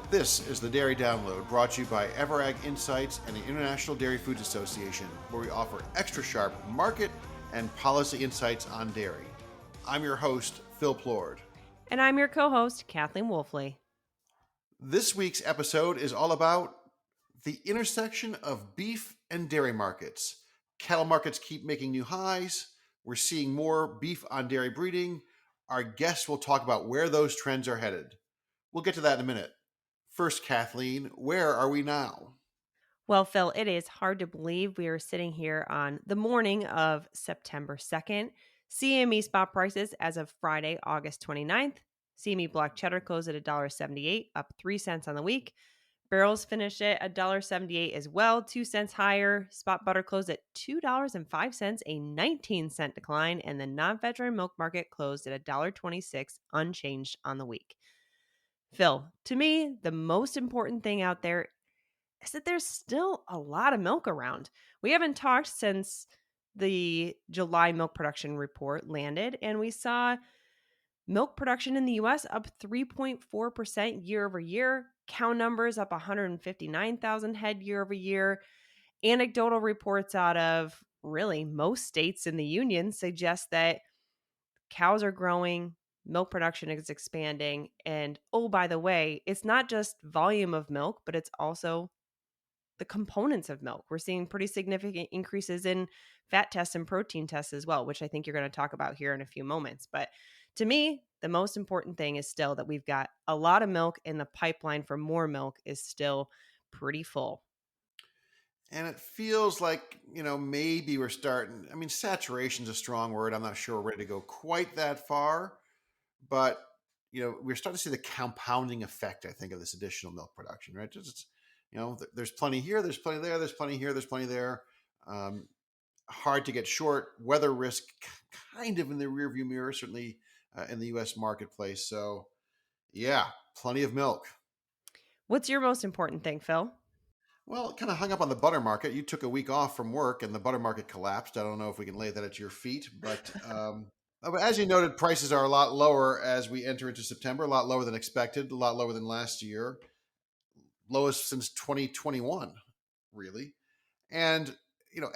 This is the Dairy Download, brought to you by Everag Insights and the International Dairy Foods Association, where we offer extra sharp market and policy insights on dairy. I'm your host, Phil Plord. And I'm your co-host, Kathleen Wolfley. This week's episode is all about the intersection of beef and dairy markets. Cattle markets keep making new highs. We're seeing more beef on dairy breeding. Our guests will talk about where those trends are headed. We'll get to that in a minute. First, Kathleen, where are we now? Well, Phil, it is hard to believe we are sitting here on the morning of September 2nd. CME spot prices as of Friday, August 29th. CME block cheddar closed at $1.78, up 3 cents on the week. Barrels finished at $1.78 as well, 2 cents higher. Spot butter closed at $2.05, a 19-cent decline. And the non-veteran milk market closed at $1.26, unchanged on the week. Phil, to me, the most important thing out there is that there's still a lot of milk around. We haven't talked since the July milk production report landed, and we saw milk production in the US up 3.4% year over year, cow numbers up 159,000 head year over year. Anecdotal reports out of really most states in the union suggest that cows are growing, milk production is expanding, and oh, by the way, it's not just volume of milk, but it's also the components of milk. We're seeing pretty significant increases in fat tests and protein tests as well, which I think you're going to talk about here in a few moments. But to me, the most important thing is still that we've got a lot of milk, and the pipeline for more milk is still pretty full. And it feels like, maybe we're starting. I mean, saturation's a strong word. I'm not sure we're ready to go quite that far, but, we're starting to see the compounding effect, I think, of this additional milk production, right? There's plenty here, there's plenty there, there's plenty here, there's plenty there. Hard to get short. Weather risk kind of in the rearview mirror, certainly in the U.S. marketplace. So, yeah, plenty of milk. What's your most important thing, Phil? Well, it kind of hung up on the butter market. You took a week off from work and the butter market collapsed. I don't know if we can lay that at your feet, but as you noted, prices are a lot lower as we enter into September, a lot lower than expected, a lot lower than last year, lowest since 2021, really. And,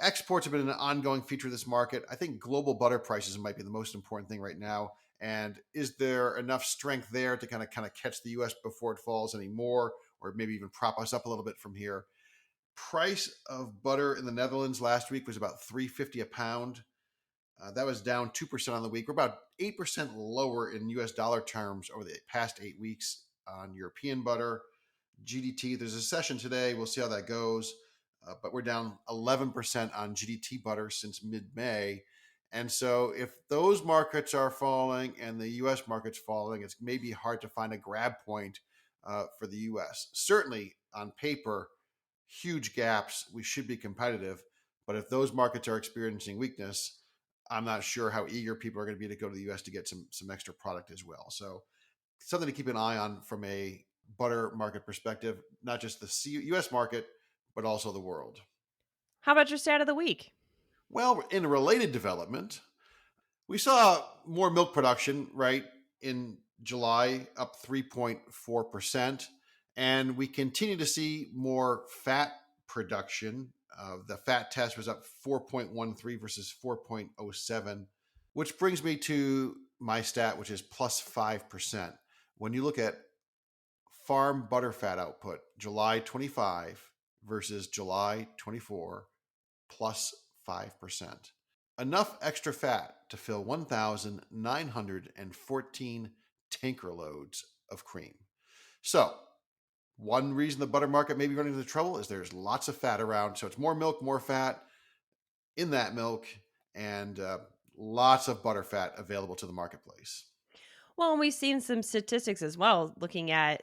exports have been an ongoing feature of this market. I think global butter prices might be the most important thing right now. And is there enough strength there to kind of catch the U.S. before it falls anymore, or maybe even prop us up a little bit from here? Price of butter in the Netherlands last week was about $3.50 a pound. That was down 2% on the week. We're about 8% lower in US dollar terms over the past 8 weeks on European butter. GDT, there's a session today. We'll see how that goes. But we're down 11% on GDT butter since mid-May. And so if those markets are falling and the US market's falling, it's maybe hard to find a grab point for the US. Certainly on paper, huge gaps. We should be competitive. But if those markets are experiencing weakness, I'm not sure how eager people are going to be to go to the U.S. to get some extra product as well. So something to keep an eye on from a butter market perspective, not just the U.S. market, but also the world. How about your stat of the week? Well, in a related development, we saw more milk production, right, in July, up 3.4%. And we continue to see more fat production. The fat test was up 4.13 versus 4.07, which brings me to my stat, which is plus 5%. When you look at farm butterfat output, July 25 versus July 24, plus 5%. Enough extra fat to fill 1,914 tanker loads of cream. So, one reason the butter market may be running into trouble is there's lots of fat around. So it's more milk, more fat in that milk, and lots of butter fat available to the marketplace. Well, we've seen some statistics as well looking at,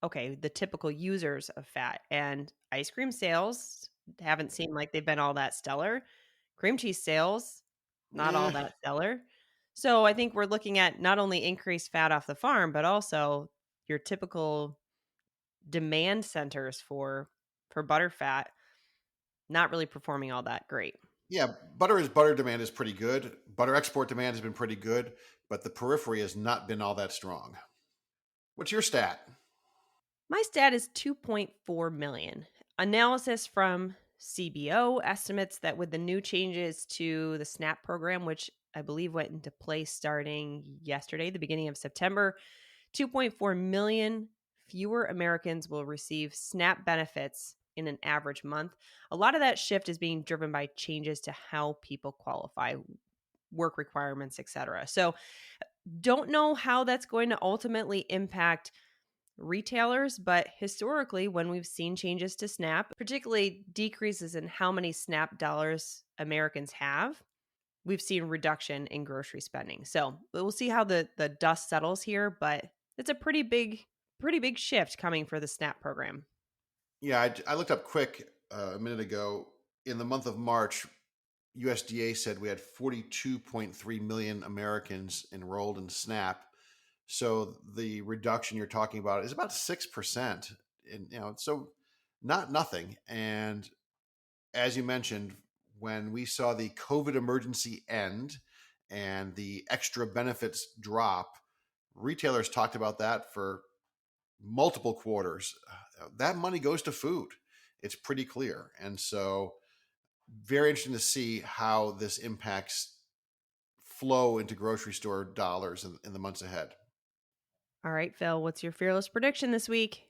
the typical users of fat, and ice cream sales haven't seemed like they've been all that stellar. Cream cheese sales, not all Yeah, that stellar. So I think we're looking at not only increased fat off the farm, but also your typical demand centers for butter fat not really performing all that great. yeah. Butter demand is pretty good. Butter export demand has been pretty good, but the periphery has not been all that strong. What's your stat? My stat is 2.4 million. Analysis from CBO estimates that with the new changes to the SNAP program, which I believe went into place starting yesterday, the beginning of September, 2.4 million fewer Americans will receive SNAP benefits in an average month. A lot of that shift is being driven by changes to how people qualify, work requirements, etc. So, don't know how that's going to ultimately impact retailers, but historically, when we've seen changes to SNAP, particularly decreases in how many SNAP dollars Americans have, we've seen reduction in grocery spending. So we'll see how the dust settles here, but it's a pretty big shift coming for the SNAP program. Yeah, I looked up quick a minute ago. In the month of March, USDA said we had 42.3 million Americans enrolled in SNAP. So the reduction you're talking about is about 6%. And so not nothing. And as you mentioned, when we saw the COVID emergency end and the extra benefits drop, retailers talked about that for multiple quarters. That money goes to food. It's pretty clear. And so, very interesting to see how this impacts flow into grocery store dollars in the months ahead. All right, Phil, what's your fearless prediction this week?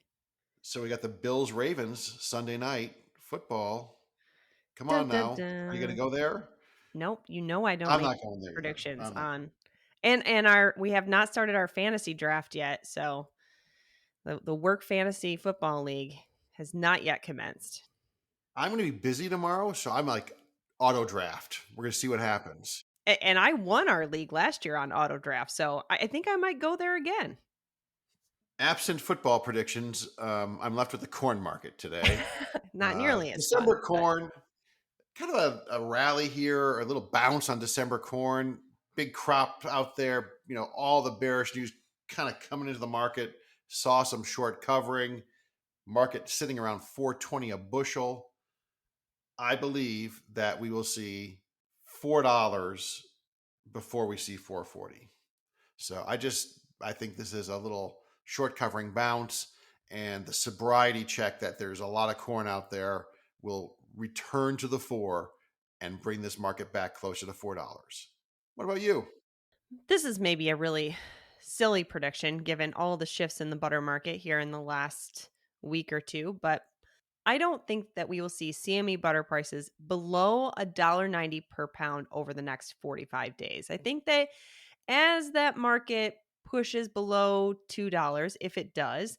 So, we got the Bills Ravens Sunday night football. Come Dun on dun now. Are you going to dun. go there? Nope, you know I don't I'm make not going there yet. predictions I'm not. on and our we have not started our fantasy draft yet, so the work fantasy football league has not yet commenced. I'm going to be busy tomorrow, so I'm like auto draft. We're going to see what happens. And I won our league last year on auto draft, so I think I might go there again. Absent football predictions, I'm left with the corn market today. Not nearly as fun, December but corn, kind of a rally here, a little bounce on December corn. Big crop out there. All the bearish news kind of coming into the market. Saw some short covering. Market sitting around 420 a bushel. I believe that we will see $4 before we see 440. So I think this is a little short covering bounce, and the sobriety check that there's a lot of corn out there will return to the four and bring this market back closer to $4. What about you? this is maybe a really silly prediction given all the shifts in the butter market here in the last week or two, but I don't think that we will see CME butter prices below $1.90 per pound over the next 45 days. I think that as that market pushes below $2, if it does,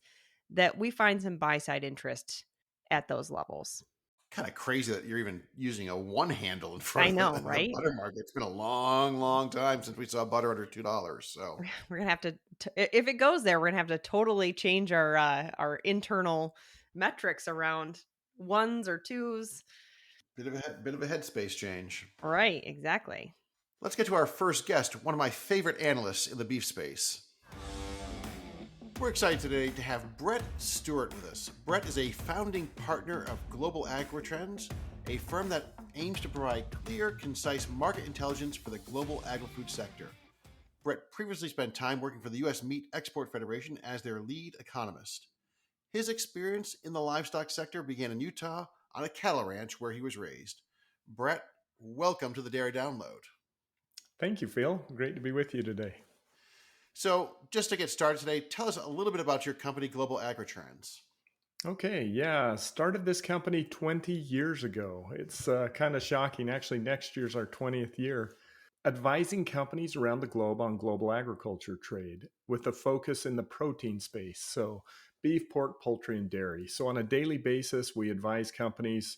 that we find some buy side interest at those levels. Kind of crazy that you're even using a one handle in I front of know, the right? butter market. It's been a long, long time since we saw butter under $2. So We're gonna have to, if it goes there, we're gonna have to totally change our internal metrics around ones or twos. bit of a headspace change. Right, exactly. Let's get to our first guest, one of my favorite analysts in the beef space. We're excited today to have Brett Stewart with us. Brett is a founding partner of Global AgriTrends, a firm that aims to provide clear, concise market intelligence for the global agri-food sector. Brett previously spent time working for the U.S. Meat Export Federation as their lead economist. His experience in the livestock sector began in Utah on a cattle ranch where he was raised. Brett, welcome to the Dairy Download. Thank you, Phil. Great to be with you today. So, just to get started today, tell us a little bit about your company, Global AgriTrends. Okay, yeah, started this company 20 years ago. It's kind of shocking. Actually, next year's our 20th year. Advising companies around the globe on global agriculture trade with a focus in the protein space. So, beef, pork, poultry, and dairy. So, on a daily basis, we advise companies,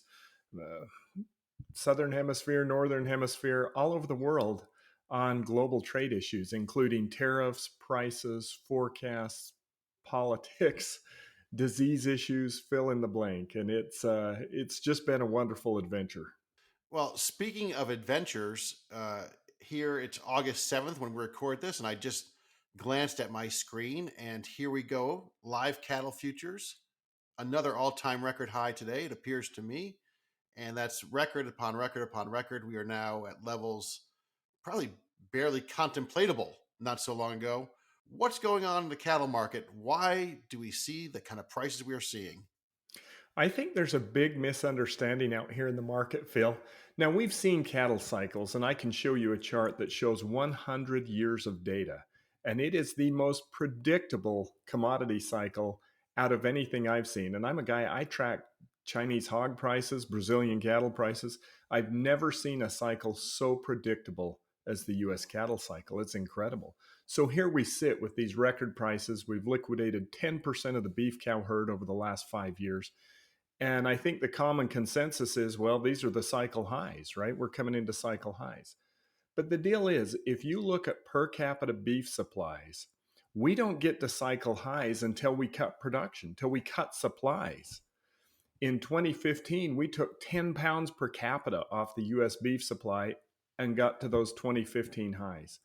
Southern Hemisphere, Northern Hemisphere, all over the world on global trade issues, including tariffs, prices, forecasts, politics, disease issues, fill in the blank. And it's just been a wonderful adventure. Well, speaking of adventures, here it's August 7th when we record this, and I just glanced at my screen, and here we go. Live cattle futures, another all-time record high today, it appears to me. And that's record upon record upon record. We are now at levels probably barely contemplatable not so long ago. What's going on in the cattle market? Why do we see the kind of prices we are seeing? I think there's a big misunderstanding out here in the market, Phil. Now, we've seen cattle cycles, and I can show you a chart that shows 100 years of data. And it is the most predictable commodity cycle out of anything I've seen. And I'm a guy, I track Chinese hog prices, Brazilian cattle prices. I've never seen a cycle so predictable as the US cattle cycle. It's incredible. So here we sit with these record prices. We've liquidated 10% of the beef cow herd over the last 5 years. And I think the common consensus is, well, these are the cycle highs, right? We're coming into cycle highs. But the deal is, if you look at per capita beef supplies, we don't get to cycle highs until we cut production, until we cut supplies. In 2015, we took 10 pounds per capita off the US beef supply and got to those 2015 highs.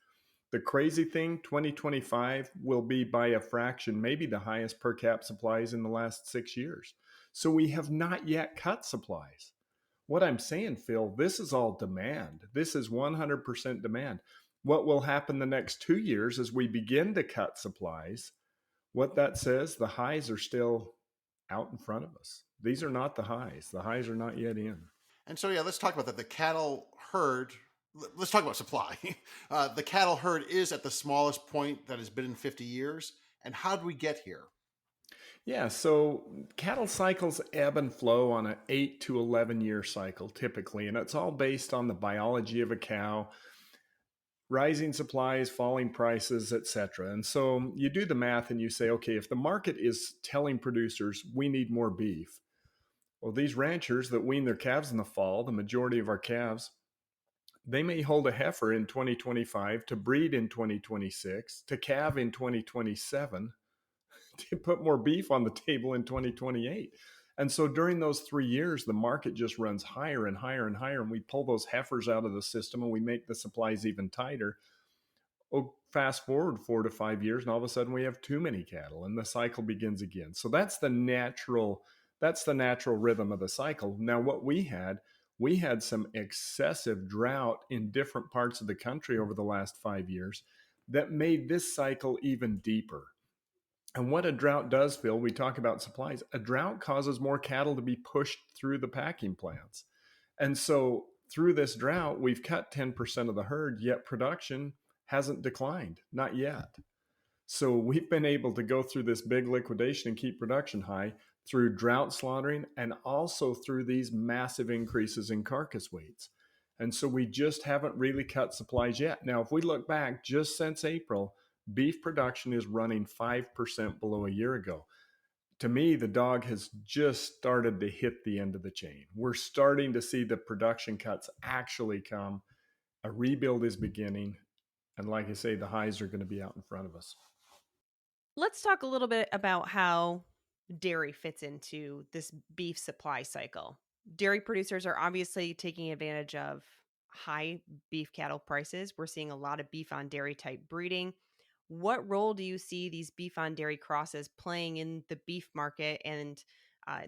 The crazy thing, 2025 will be by a fraction, maybe the highest per cap supplies in the last 6 years. So we have not yet cut supplies. What I'm saying, Phil, this is all demand. This is 100% demand. What will happen the next 2 years as we begin to cut supplies? What that says, the highs are still out in front of us. These are not the highs. The highs are not yet in. And so, yeah, let's talk about that. The cattle herd, let's talk about supply. The cattle herd is at the smallest point that has been in 50 years. And how did we get here? Yeah, so cattle cycles ebb and flow on an 8 to 11 year cycle typically, and it's all based on the biology of a cow, rising supplies, falling prices, etc. And so you do the math and you say, okay, if the market is telling producers we need more beef, well, these ranchers that wean their calves in the fall, the majority of our calves, they may hold a heifer in 2025 to breed in 2026, to calve in 2027, to put more beef on the table in 2028. And so during those 3 years, the market just runs higher and higher and higher. And we pull those heifers out of the system and we make the supplies even tighter. Oh, fast forward 4 to 5 years, and all of a sudden we have too many cattle and the cycle begins again. So that's the natural rhythm of the cycle. Now, what we had some excessive drought in different parts of the country over the last 5 years that made this cycle even deeper. And what a drought does, Phil, we talk about supplies. A drought causes more cattle to be pushed through the packing plants. And so through this drought, we've cut 10% of the herd, yet production hasn't declined, not yet. So we've been able to go through this big liquidation and keep production high through drought slaughtering and also through these massive increases in carcass weights. And so we just haven't really cut supplies yet. Now, if we look back just since April, beef production is running 5% below a year ago. To me, the dog has just started to hit the end of the chain. We're starting to see the production cuts actually come. A rebuild is beginning. And like I say, the highs are going to be out in front of us. Let's talk a little bit about how dairy fits into this beef supply cycle. Dairy producers are obviously taking advantage of high beef cattle prices. We're seeing a lot of beef on dairy type breeding. What role do you see these beef on dairy crosses playing in the beef market and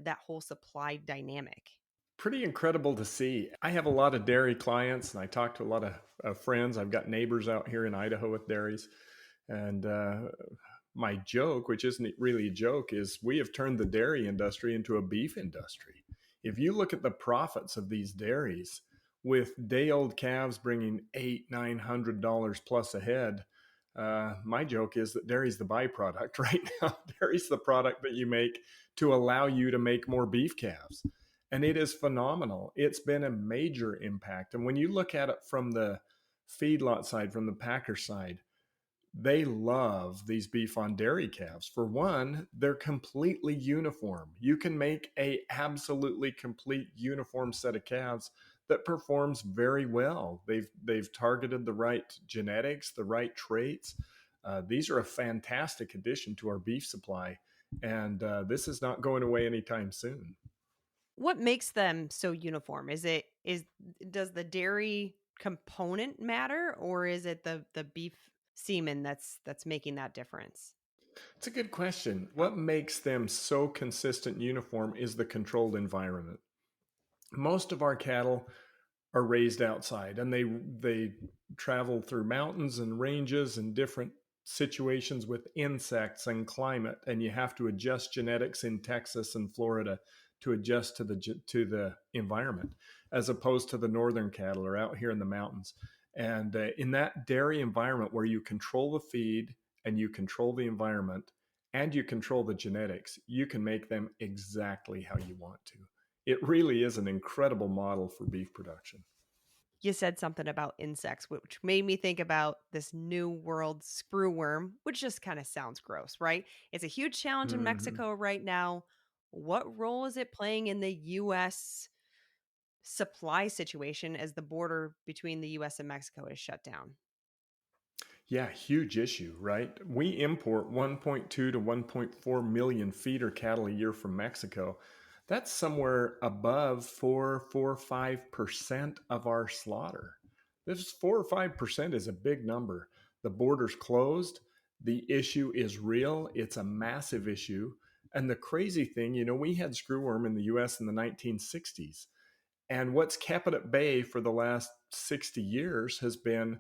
that whole supply dynamic? Pretty incredible to see. I have a lot of dairy clients and I talk to a lot of friends. I've got neighbors out here in Idaho with dairies. And my joke, which isn't really a joke, is we have turned the dairy industry into a beef industry. If you look at the profits of these dairies, with day-old calves bringing $800-900 plus a head, my joke is that dairy's the byproduct right now. Dairy's the product that you make to allow you to make more beef calves. And it is phenomenal. It's been a major impact. And when you look at it from the feedlot side, from the packer side, they love these beef on dairy calves. For one, they're completely uniform. You can make a absolutely complete uniform set of calves that performs very well. They've targeted the right genetics, the right traits. These are a fantastic addition to our beef supply, and this is not going away anytime soon. What makes them so uniform? Does the dairy component matter, or is it the beef semen that's making that difference? It's a good question. What makes them so consistent and uniform is the controlled environment. Most of our cattle are raised outside and they travel through mountains and ranges and different situations with insects and climate, and you have to adjust genetics in Texas and Florida to adjust to the environment, as opposed to the northern cattle or out here in the mountains. And in that dairy environment where you control the feed and you control the environment and you control the genetics, you can make them exactly how you want to. It really is an incredible model for beef production. You said something about insects, which made me think about this new world screwworm, which just kind of sounds gross, right? It's a huge challenge in Mm-hmm. Mexico right now. What role is it playing in the U.S. supply situation as the border between the US and Mexico is shut down? Yeah, huge issue, right? We import 1.2 to 1.4 million feeder cattle a year from Mexico. That's somewhere above 5% of our slaughter. This 4 or 5% is a big number. The border's closed. The issue is real. It's a massive issue. And the crazy thing, we had screwworm in the US in the 1960s. And what's kept it at bay for the last 60 years has been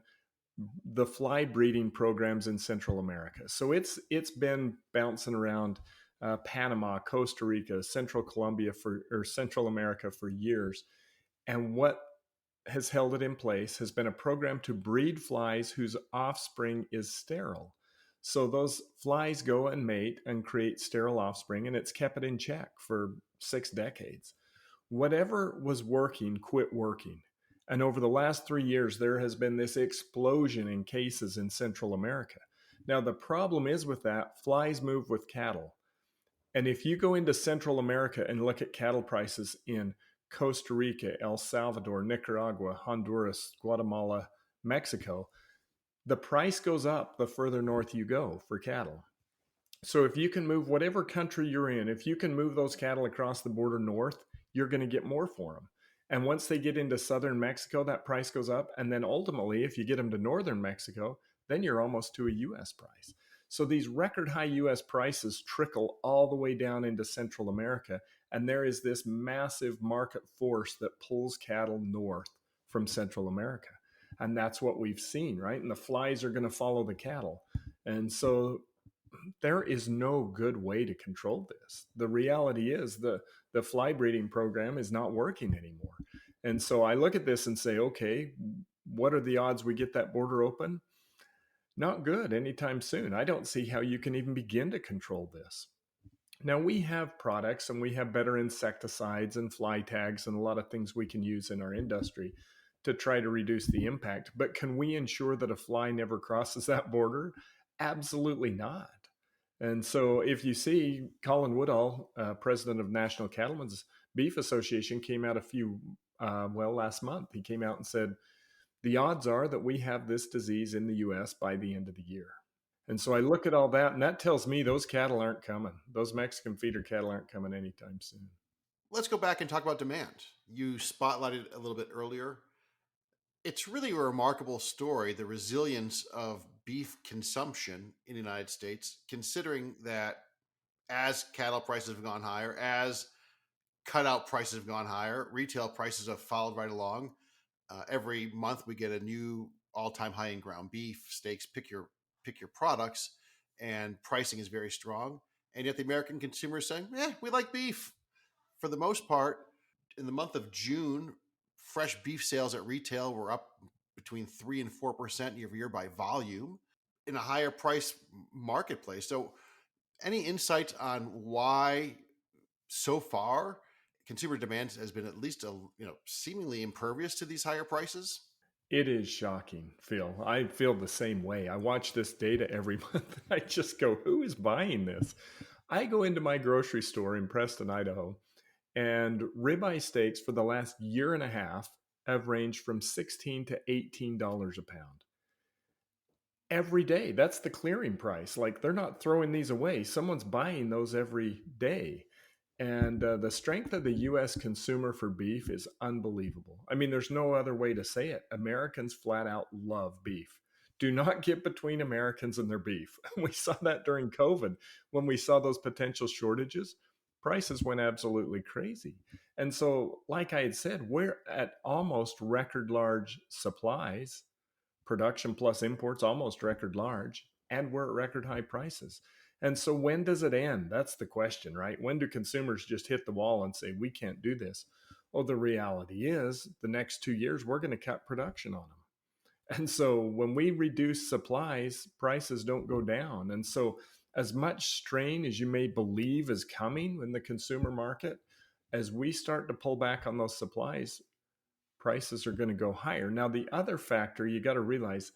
the fly breeding programs in Central America. So it's been bouncing around Panama, Costa Rica, Central Central America for years. And what has held it in place has been a program to breed flies whose offspring is sterile. So those flies go and mate and create sterile offspring, and it's kept it in check for 6 decades. Whatever was working quit working. And over the last 3 years, there has been this explosion in cases in Central America. Now, the problem is with that, flies move with cattle. And if you go into Central America and look at cattle prices in Costa Rica, El Salvador, Nicaragua, Honduras, Guatemala, Mexico, the price goes up the further north you go for cattle. So if you can move whatever country you're in, if you can move those cattle across the border north, you're going to get more for them. And once they get into southern Mexico, that price goes up. And then ultimately, if you get them to northern Mexico, then you're almost to a US price. So these record high US prices trickle all the way down into Central America. And there is this massive market force that pulls cattle north from Central America. And that's what we've seen, right? And the flies are going to follow the cattle. And so there is no good way to control this. The reality is the fly breeding program is not working anymore. And so I look at this and say, okay, what are the odds we get that border open? Not good anytime soon. I don't see how you can even begin to control this. Now, we have products and we have better insecticides and fly tags and a lot of things we can use in our industry to try to reduce the impact. But can we ensure that a fly never crosses that border? Absolutely not. And so if you see Colin Woodall, president of National Cattlemen's Beef Association, came out last month. He came out and said, the odds are that we have this disease in the US by the end of the year. And so I look at all that, and that tells me those cattle aren't coming. Those Mexican feeder cattle aren't coming anytime soon. Let's go back and talk about demand. You spotlighted a little bit earlier. It's really a remarkable story, the resilience of beef consumption in the United States, considering that as cattle prices have gone higher, as cutout prices have gone higher, retail prices have followed right along. Every month we get a new all-time high in ground beef, steaks, pick your products, and pricing is very strong. And yet the American consumer is saying, we like beef. For the most part, in the month of June, fresh beef sales at retail were up between 3 and 4% year over year by volume in a higher price marketplace. So any insight on why so far consumer demand has been at least seemingly impervious to these higher prices? It is shocking, Phil. I feel the same way. I watch this data every month. I just go, who is buying this? I go into my grocery store in Preston, Idaho, and ribeye steaks for the last year and a half have ranged from $16 to $18 a pound. Every day. That's the clearing price. Like, they're not throwing these away. Someone's buying those every day. And the strength of the U.S. consumer for beef is unbelievable. I mean, there's no other way to say it. Americans flat out love beef. Do not get between Americans and their beef. We saw that during COVID when we saw those potential shortages. Prices went absolutely crazy. And so, like I had said, we're at almost record large supplies, production plus imports almost record large. and we're at record high prices. And so when does it end? That's the question, right? When do consumers just hit the wall and say, we can't do this? Well, the reality is the next 2 years, we're going to cut production on them. And so when we reduce supplies, prices don't go down. And so as much strain as you may believe is coming in the consumer market, as we start to pull back on those supplies, prices are going to go higher. Now, the other factor you got to realize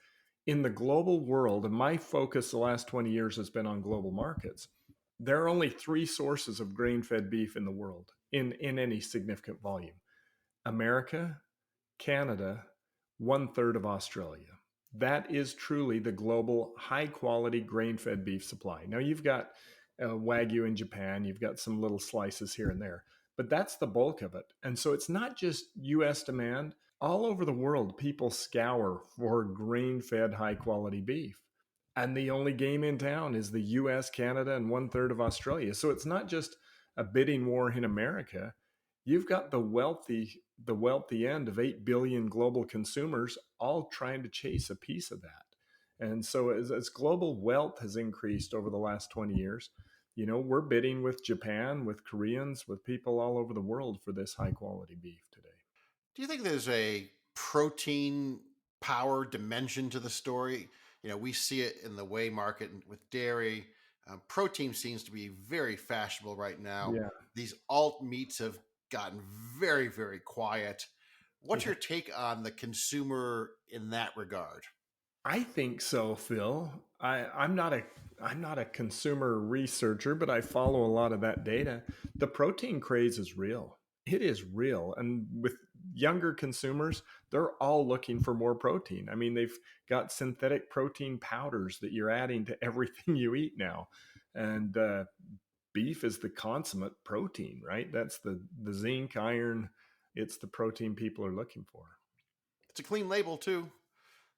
in the global world, and my focus the last 20 years has been on global markets, there are only three sources of grain-fed beef in the world in any significant volume: America, Canada, 1/3 of Australia. That is truly the global high-quality grain-fed beef supply. Now, you've got Wagyu in Japan, you've got some little slices here and there, but that's the bulk of it. And so it's not just US demand. All over the world, people scour for grain-fed high-quality beef. And the only game in town is the US, Canada, and 1/3 of Australia. So it's not just a bidding war in America. You've got the wealthy end of 8 billion global consumers all trying to chase a piece of that. And so as global wealth has increased over the last 20 years, we're bidding with Japan, with Koreans, with people all over the world for this high quality beef today. Do you think there's a protein power dimension to the story? We see it in the whey market with dairy. Protein seems to be very fashionable right now. Yeah. These alt meats have gotten very, very quiet. What's your take on the consumer in that regard? I think so, Phil. I'm not a consumer researcher, but I follow a lot of that data. The protein craze is real. It is real. And with younger consumers, they're all looking for more protein. I mean, they've got synthetic protein powders that you're adding to everything you eat now. And beef is the consummate protein, right? That's the zinc, iron. It's the protein people are looking for. It's a clean label too.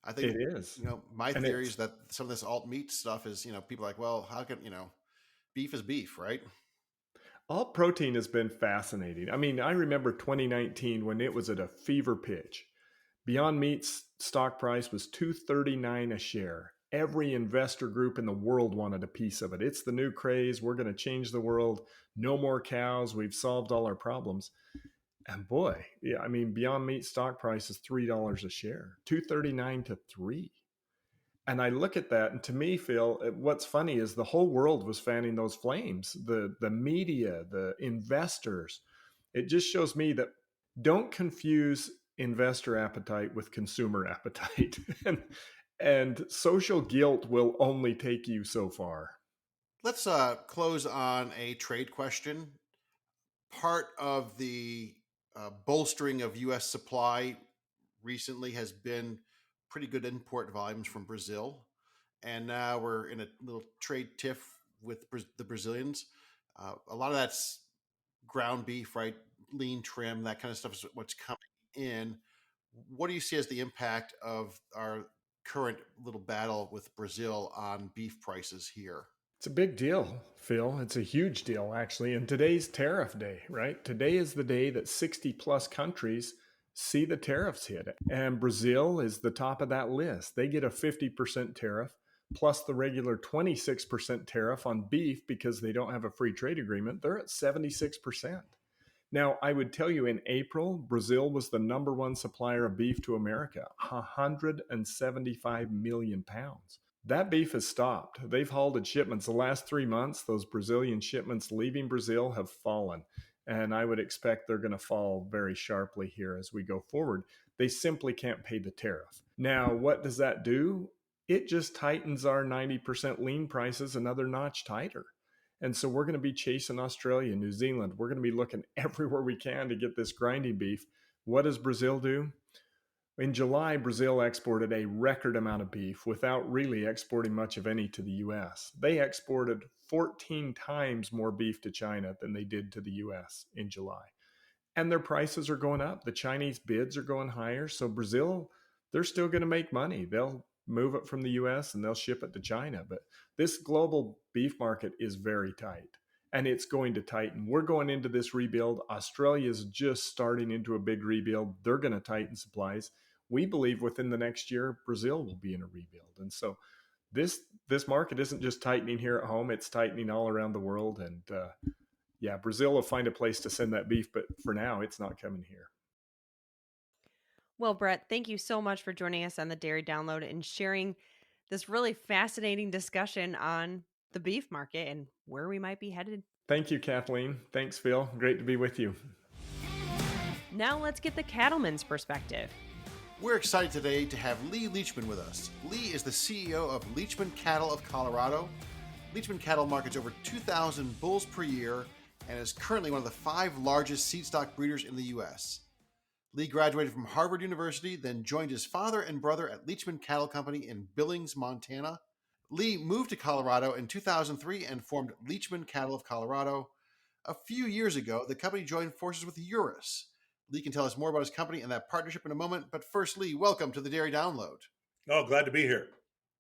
I think it is. My theory is that some of this alt meat stuff is, people are like, well, how can, beef is beef, right? Alt protein has been fascinating. I mean, I remember 2019 when it was at a fever pitch. Beyond Meat's stock price was $2.39 a share. Every investor group in the world wanted a piece of it. It's the new craze. We're going to change the world. No more cows. We've solved all our problems. And boy, yeah, I mean, Beyond Meat stock price is $3 a share, $2.39 to $3. And I look at that, and to me, Phil, what's funny is the whole world was fanning those flames. The media, the investors. It just shows me that don't confuse investor appetite with consumer appetite. and social guilt will only take you so far. Let's close on a trade question. Part of the bolstering of U.S. supply recently has been pretty good import volumes from Brazil. And now we're in a little trade tiff with the Brazilians. A lot of that's ground beef, right? Lean trim, that kind of stuff is what's coming in. What do you see as the impact of our current little battle with Brazil on beef prices here? It's a big deal, Phil. It's a huge deal, actually. And today's tariff day, right? Today is the day that 60 plus countries see the tariffs hit. And Brazil is the top of that list. They get a 50% tariff plus the regular 26% tariff on beef because they don't have a free trade agreement. They're at 76%. Now, I would tell you in April, Brazil was the number one supplier of beef to America, 175 million pounds. That beef has stopped. They've halted shipments. The last 3 months, those Brazilian shipments leaving Brazil have fallen. And I would expect they're going to fall very sharply here as we go forward. They simply can't pay the tariff. Now, what does that do? It just tightens our 90% lean prices another notch tighter. And so we're going to be chasing Australia, New Zealand. We're going to be looking everywhere we can to get this grinding beef. What does Brazil do? In July, Brazil exported a record amount of beef without really exporting much of any to the U.S. They exported 14 times more beef to China than they did to the U.S. in July. And their prices are going up. The Chinese bids are going higher. So Brazil, they're still going to make money. They'll move it from the U.S. and they'll ship it to China. But this global beef market is very tight. And it's going to tighten. We're going into this rebuild. Australia is just starting into a big rebuild. They're going to tighten supplies. We believe within the next year, Brazil will be in a rebuild. And so This market isn't just tightening here at home; it's tightening all around the world. And yeah, Brazil will find a place to send that beef, but for now, it's not coming here. Well, Brett, thank you so much for joining us on the Dairy Download and sharing this really fascinating discussion on the beef market and where we might be headed. Thank you, Kathleen. Thanks, Phil. Great to be with you. Now let's get the cattleman's perspective. We're excited today to have Lee Leachman with us. Lee is the CEO of Leachman Cattle of Colorado. Leachman Cattle markets over 2,000 bulls per year and is currently one of the 5 largest seed stock breeders in the U.S. Lee graduated from Harvard University, then joined his father and brother at Leachman Cattle Company in Billings, Montana. Lee moved to Colorado in 2003 and formed Leachman Cattle of Colorado. A few years ago, the company joined forces with Urus. Lee can tell us more about his company and that partnership in a moment, but first, Lee, welcome to the Dairy Download. Oh, glad to be here.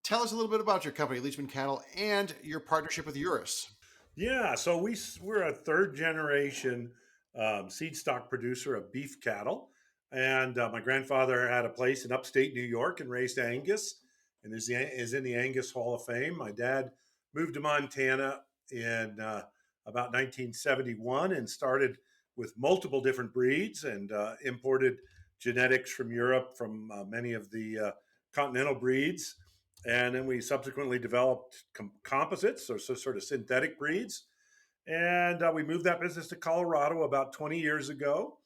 Tell us a little bit about your company, Leachman Cattle, and your partnership with Urus. Yeah, so we're a third generation seed stock producer of beef cattle. And my grandfather had a place in upstate New York and raised Angus and is in the Angus Hall of Fame. My dad moved to Montana in about 1971 and started with multiple different breeds and imported genetics from Europe from many of the continental breeds. And then we subsequently developed composites, or so sort of synthetic breeds. And we moved that business to Colorado about 20 years ago.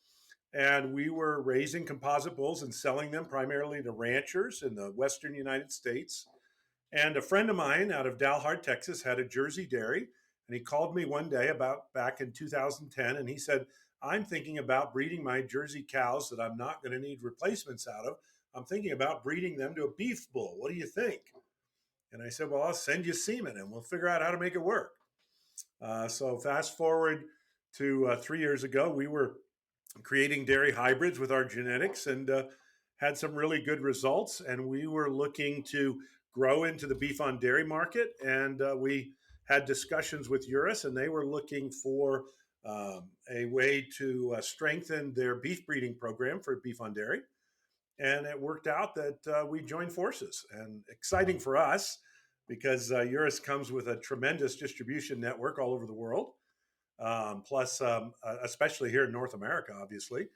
And we were raising composite bulls and selling them primarily to ranchers in the western United States. And a friend of mine out of Dalhart, Texas, had a Jersey dairy. And he called me one day about back in 2010. And he said, I'm thinking about breeding my Jersey cows that I'm not going to need replacements out of. I'm thinking about breeding them to a beef bull. What do you think? And I said, well, I'll send you semen and we'll figure out how to make it work. So fast forward to 3 years ago, we were creating dairy hybrids with our genetics and had some really good results. And we were looking to grow into the beef on dairy market. And we had discussions with Urus, and they were looking for a way to strengthen their beef breeding program for beef on dairy. And it worked out that we joined forces. And exciting for us because Urus comes with a tremendous distribution network all over the world, plus especially here in North America, obviously.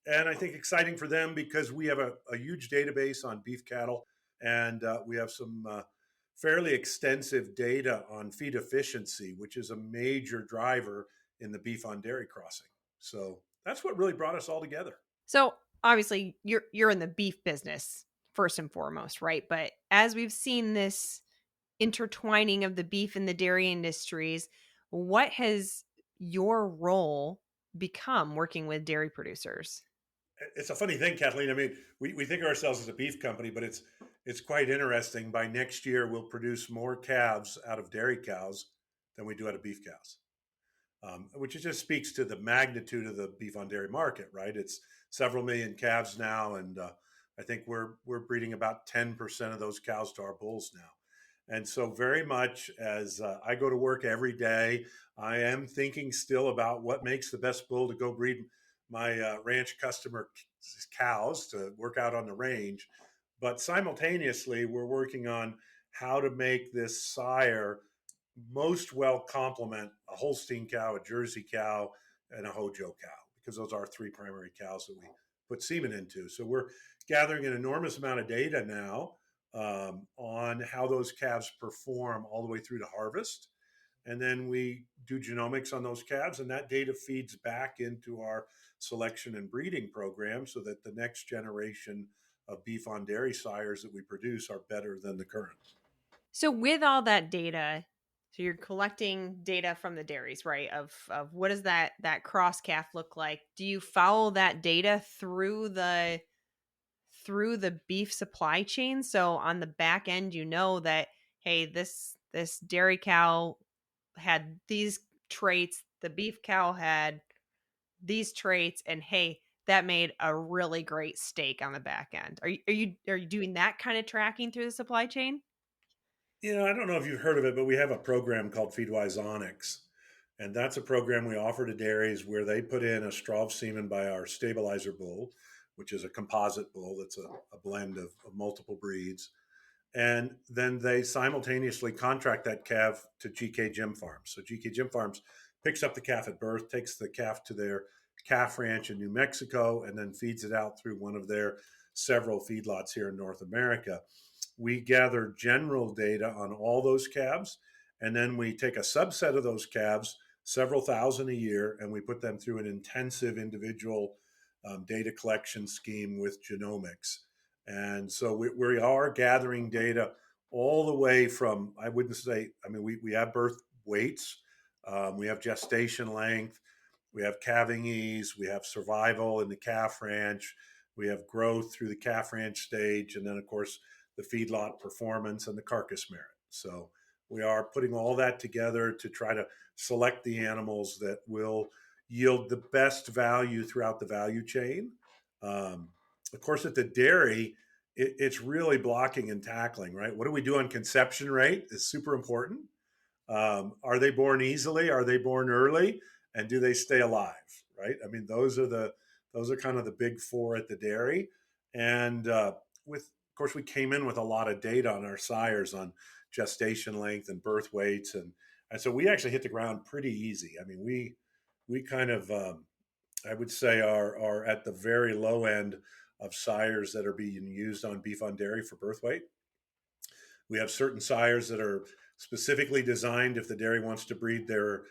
And I think exciting for them because we have a huge database on beef cattle, and we have some fairly extensive data on feed efficiency, which is a major driver in the beef on dairy crossing. So that's what really brought us all together. So obviously you're in the beef business first and foremost, right? But as we've seen this intertwining of the beef and the dairy industries, what has your role become working with dairy producers? It's a funny thing, Kathleen. I mean, we think of ourselves as a beef company, but it's quite interesting. By next year, we'll produce more calves out of dairy cows than we do out of beef cows, which just speaks to the magnitude of the beef on dairy market, right? It's several million calves now, and I think we're breeding about 10% of those cows to our bulls now. And so very much as I go to work every day, I am thinking still about what makes the best bull to go breed my ranch customer cows to work out on the range. But simultaneously, we're working on how to make this sire most well complement a Holstein cow, a Jersey cow, and a Hojo cow, because those are 3 primary cows that we put semen into. So we're gathering an enormous amount of data now on how those calves perform all the way through to harvest. And then we do genomics on those calves, and that data feeds back into our selection and breeding program so that the next generation of beef on dairy sires that we produce are better than the current. So with all that data, so you're collecting data from the dairies, right? Of what does that cross calf look like? Do you follow that data through the beef supply chain? So on the back end, you know that, hey, this dairy cow had these traits, the beef cow had these traits, and hey, that made a really great steak on the back end. Are you doing that kind of tracking through the supply chain? You know, I don't know if you've heard of it, but we have a program called Feedwise Onyx. And that's a program we offer to dairies where they put in a straw of semen by our stabilizer bull, which is a composite bull that's a blend of multiple breeds. and then they simultaneously contract that calf to GK Gym Farms. So GK Gym Farms picks up the calf at birth, takes the calf to their calf ranch in New Mexico, and then feeds it out through one of their several feedlots here in North America. We gather general data on all those calves, and then we take a subset of those calves, several thousand a year, and we put them through an intensive individual data collection scheme with genomics. And so we are gathering data all the way from, I wouldn't say, I mean, we have birth weights, we have gestation length, we have calving ease, we have survival in the calf ranch, we have growth through the calf ranch stage, and then, of course, the feedlot performance and the carcass merit. So we are putting all that together to try to select the animals that will yield the best value throughout the value chain. Of course, at the dairy, it's really blocking and tackling, right? What do we do on conception rate is super important. Are they born easily? Are they born early? And do they stay alive? Right? I mean, those are kind of the big four at the dairy. And of course, we came in with a lot of data on our sires on gestation length and birth weights, and so we actually hit the ground pretty easy. I mean, we kind of I would say are at the very low end of sires that are being used on beef on dairy for birth weight. We have certain sires that are specifically designed if the dairy wants to breed their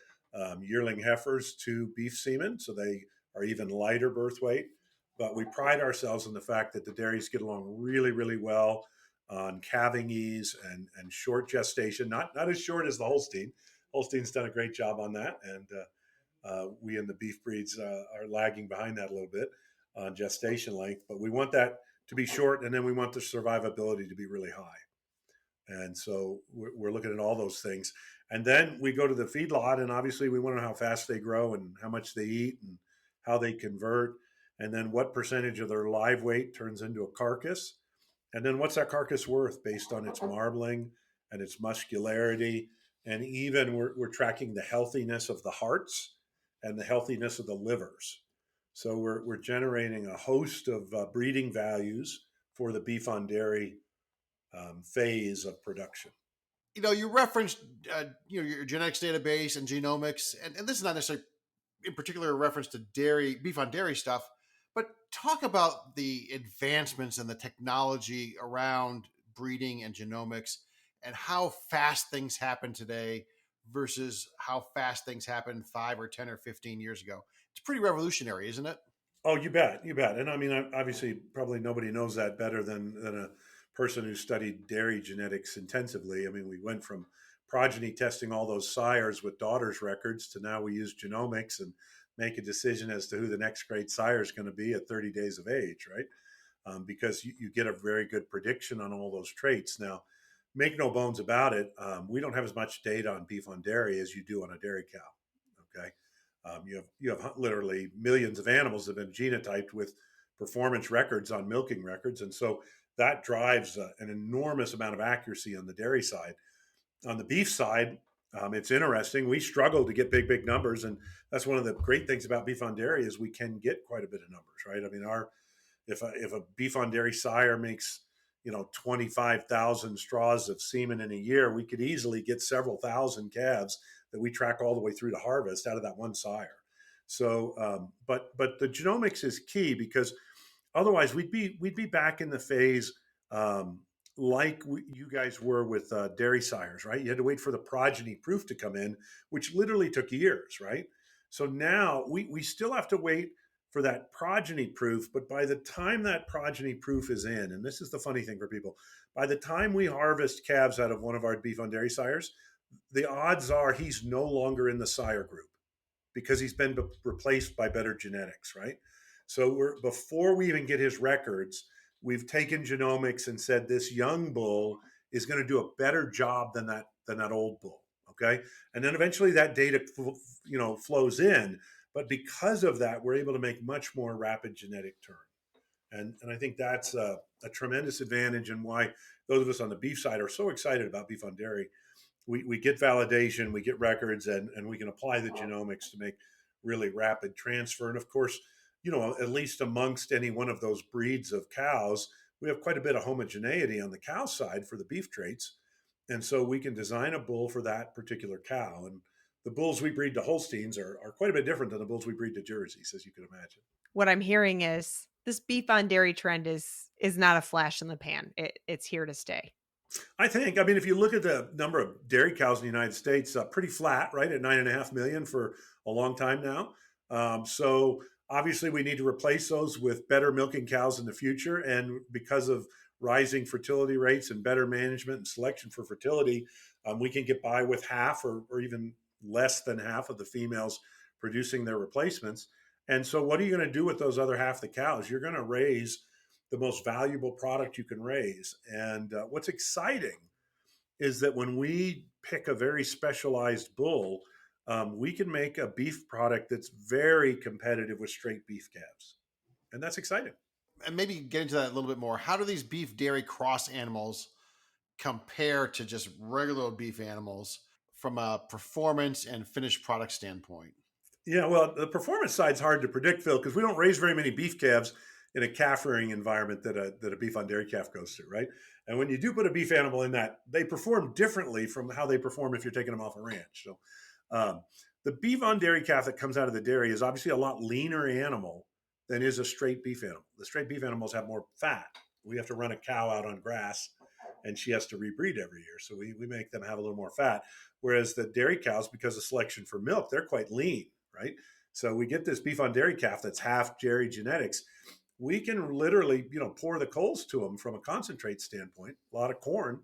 yearling heifers to beef semen, so they are even lighter birth weight. But we pride ourselves in the fact that the dairies get along really, really well on calving ease and short gestation, not as short as the Holstein. Holstein's done a great job on that, and we in the beef breeds are lagging behind that a little bit on gestation length. But we want that to be short, and then we want the survivability to be really high. And so we're looking at all those things. And then we go to the feedlot, and obviously we want to know how fast they grow and how much they eat and how they convert, and then what percentage of their live weight turns into a carcass. And then what's that carcass worth based on its marbling and its muscularity. And even we're tracking the healthiness of the hearts and the healthiness of the livers. So we're generating a host of breeding values for the beef on dairy phase of production. You referenced your genetics database and genomics, and this is not necessarily in particular a reference to beef on dairy stuff, but talk about the advancements and the technology around breeding and genomics and how fast things happen today versus how fast things happened 5 or 10 or 15 years ago. It's pretty revolutionary, isn't it? Oh, you bet. And I mean, obviously, probably nobody knows that better than a person who studied dairy genetics intensively. I mean, we went from progeny testing all those sires with daughters' records to now we use genomics and make a decision as to who the next great sire is going to be at 30 days of age, right? Because you get a very good prediction on all those traits. Now, make no bones about it, we don't have as much data on beef on dairy as you do on a dairy cow, okay? You have literally millions of animals that have been genotyped with performance records on milking records, and so that drives an enormous amount of accuracy on the dairy side. On the beef side, it's interesting. We struggle to get big numbers, and that's one of the great things about beef on dairy is we can get quite a bit of numbers, right? I mean, if a beef on dairy sire makes 25,000 straws of semen in a year, we could easily get several thousand calves that we track all the way through to harvest out of that one sire. So, but the genomics is key because otherwise we'd be back in the phase like you guys were with dairy sires, right? You had to wait for the progeny proof to come in, which literally took years, right? So now we still have to wait for that progeny proof, but by the time that progeny proof is in, and this is the funny thing for people, by the time we harvest calves out of one of our beef on dairy sires, the odds are he's no longer in the sire group because he's been replaced by better genetics, right? So before we even get his records, we've taken genomics and said this young bull is going to do a better job than that old bull, okay? And then eventually that data flows in, but because of that, we're able to make much more rapid genetic turn. And I think that's a tremendous advantage, and why those of us on the beef side are so excited about beef on dairy. We get validation, we get records, and we can apply the genomics to make really rapid transfer. And of course, at least amongst any one of those breeds of cows, we have quite a bit of homogeneity on the cow side for the beef traits. And so we can design a bull for that particular cow. And the bulls we breed to Holsteins are quite a bit different than the bulls we breed to Jerseys, as you can imagine. What I'm hearing is this beef on dairy trend is not a flash in the pan. It's here to stay. I mean, if you look at the number of dairy cows in the United States, pretty flat, right, at 9.5 million for a long time now. So obviously, we need to replace those with better milking cows in the future. And because of rising fertility rates and better management and selection for fertility, we can get by with half or even less than half of the females producing their replacements. And so, what are you going to do with those other half the cows? You're going to raise the most valuable product you can raise. And what's exciting is that when we pick a very specialized bull, we can make a beef product that's very competitive with straight beef calves. And that's exciting. And maybe get into that a little bit more. How do these beef dairy cross animals compare to just regular beef animals from a performance and finished product standpoint? Yeah, well, the performance side's hard to predict, Phil, because we don't raise very many beef calves in a calf rearing environment that a beef on dairy calf goes through, right? And when you do put a beef animal in that, they perform differently from how they perform if you're taking them off a ranch. So the beef on dairy calf that comes out of the dairy is obviously a lot leaner animal than is a straight beef animal. The straight beef animals have more fat. We have to run a cow out on grass and she has to rebreed every year. So we make them have a little more fat. Whereas the dairy cows, because of selection for milk, they're quite lean, right? So we get this beef on dairy calf that's half dairy genetics. We can literally, pour the coals to them from a concentrate standpoint, a lot of corn,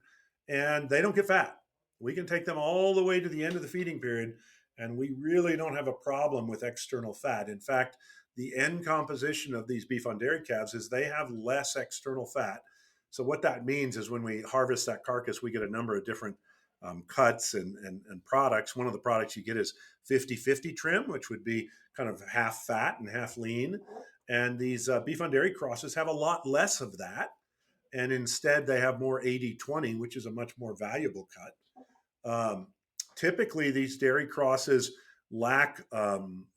and they don't get fat. We can take them all the way to the end of the feeding period, and we really don't have a problem with external fat. In fact, the end composition of these beef on dairy calves is they have less external fat. So what that means is when we harvest that carcass, we get a number of different cuts and products. One of the products you get is 50-50 trim, which would be kind of half fat and half lean. And these beef on dairy crosses have a lot less of that. And instead, they have more 80-20, which is a much more valuable cut. Typically, these dairy crosses lack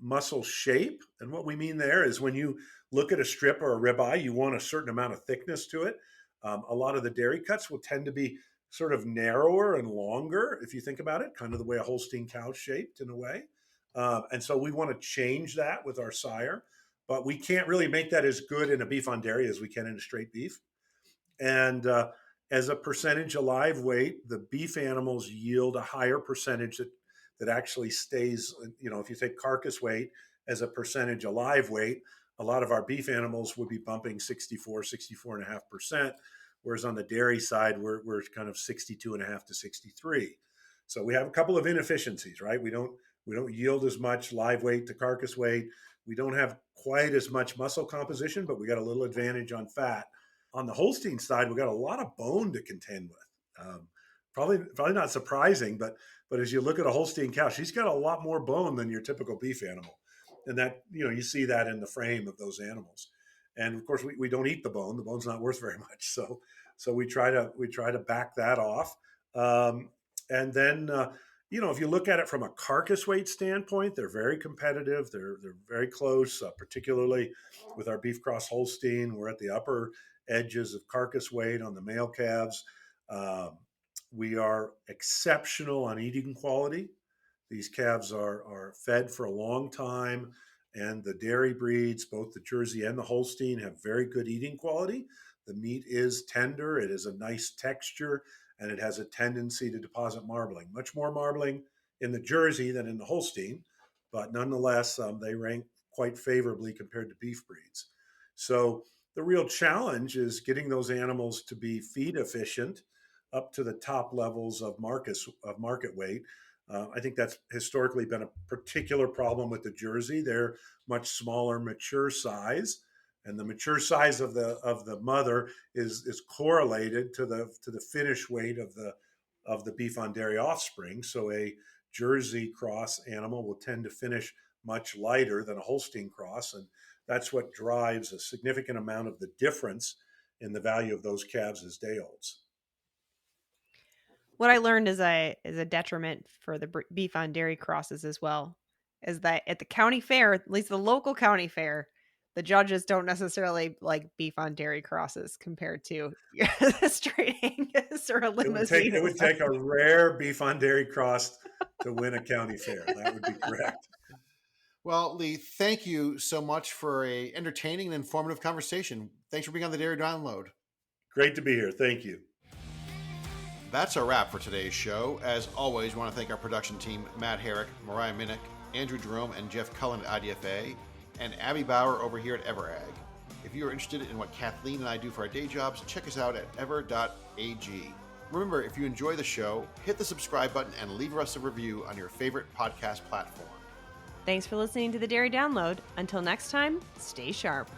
muscle shape. And what we mean there is when you look at a strip or a ribeye, you want a certain amount of thickness to it. A lot of the dairy cuts will tend to be sort of narrower and longer, if you think about it, kind of the way a Holstein cow's shaped in a way. And so we want to change that with our sire, but we can't really make that as good in a beef on dairy as we can in a straight beef. And as a percentage of live weight, the beef animals yield a higher percentage that actually stays, if you take carcass weight as a percentage of live weight, a lot of our beef animals would be bumping 64.5%. Whereas on the dairy side, we're kind of 62.5 to 63. So we have a couple of inefficiencies, right? We don't yield as much live weight to carcass weight. We don't have quite as much muscle composition, but we got a little advantage on fat. On the Holstein side, we got a lot of bone to contend with. Probably not surprising, but as you look at a Holstein cow, she's got a lot more bone than your typical beef animal, and that you see that in the frame of those animals. And of course, we don't eat the bone. The bone's not worth very much, so we try to back that off. And then if you look at it from a carcass weight standpoint, they're very competitive. They're very close, particularly with our beef cross Holstein. We're at the upper edges of carcass weight on the male calves. We are exceptional on eating quality. These calves are fed for a long time. And the dairy breeds, both the Jersey and the Holstein, have very good eating quality. The meat is tender, it is a nice texture, and it has a tendency to deposit marbling. Much more marbling in the Jersey than in the Holstein, but nonetheless, they rank quite favorably compared to beef breeds. So the real challenge is getting those animals to be feed efficient up to the top levels of market weight. I think that's historically been a particular problem with the Jersey. They're much smaller, mature size, and the mature size of the mother is correlated to the finish weight of the beef on dairy offspring. So a Jersey cross animal will tend to finish much lighter than a Holstein cross, and that's what drives a significant amount of the difference in the value of those calves as day olds. What I learned is a detriment for the beef on dairy crosses as well is that at the county fair, at least the local county fair, the judges don't necessarily like beef on dairy crosses compared to a straight Angus or a limousine. It would take a rare beef on dairy cross to win a county fair. That would be correct. Well, Lee, thank you so much for a entertaining and informative conversation. Thanks for being on the Dairy Download. Great to be here. Thank you. That's a wrap for today's show. As always, we want to thank our production team, Matt Herrick, Mariah Minnick, Andrew Jerome, and Jeff Cullen at IDFA, and Abby Bauer over here at Everag. If you are interested in what Kathleen and I do for our day jobs, check us out at ever.ag. Remember, if you enjoy the show, hit the subscribe button and leave us a review on your favorite podcast platform. Thanks for listening to the Dairy Download. Until next time, stay sharp.